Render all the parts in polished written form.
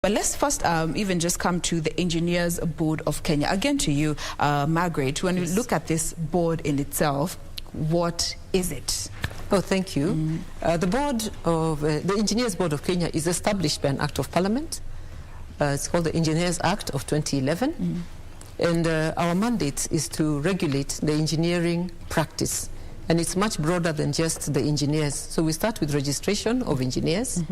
But let's first even just come to the Engineers Board of Kenya. Again to you, Margaret, when you look at this board in itself, what is it? Oh, thank you. The board of the Engineers Board of Kenya is established by an Act of Parliament. It's called the Engineers Act of 2011. And our mandate is to regulate the engineering practice. And it's much broader than just the engineers. So we start with registration of engineers,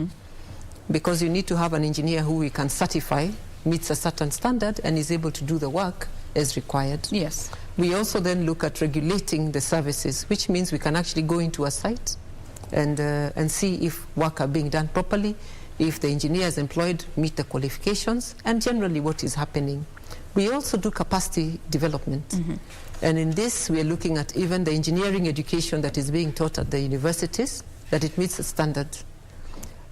because you need to have an engineer who we can certify meets a certain standard and is able to do the work as required. Yes. We also then look at regulating the services, which means we can actually go into a site and see if work are being done properly, if the engineers employed meet the qualifications, and generally what is happening. We also do capacity development. And in this, we are looking at even the engineering education that is being taught at the universities, that it meets the standard.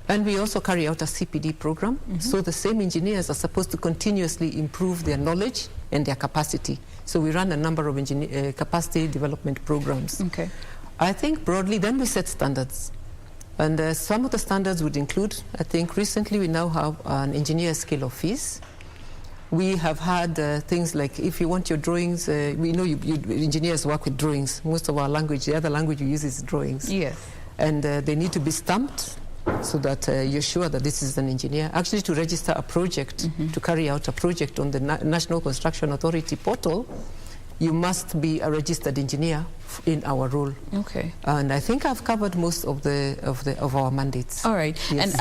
And we also carry out a CPD program, so the same engineers are supposed to continuously improve their knowledge and their capacity. So we run a number of capacity development programs. Okay. I think broadly, then we set standards. And some of the standards would include, I think recently we now have an engineer scale of fees. We have had things like, if you want your drawings, we know engineers work with drawings. Most of our language, the other language we use is drawings. Yes. And they need to be stamped, so that you're sure that this is an engineer. Actually, to register a project, to carry out a project on the National Construction Authority portal, you must be a registered engineer in our role. Okay. And I think I've covered most of our mandates. All right. Yes. And as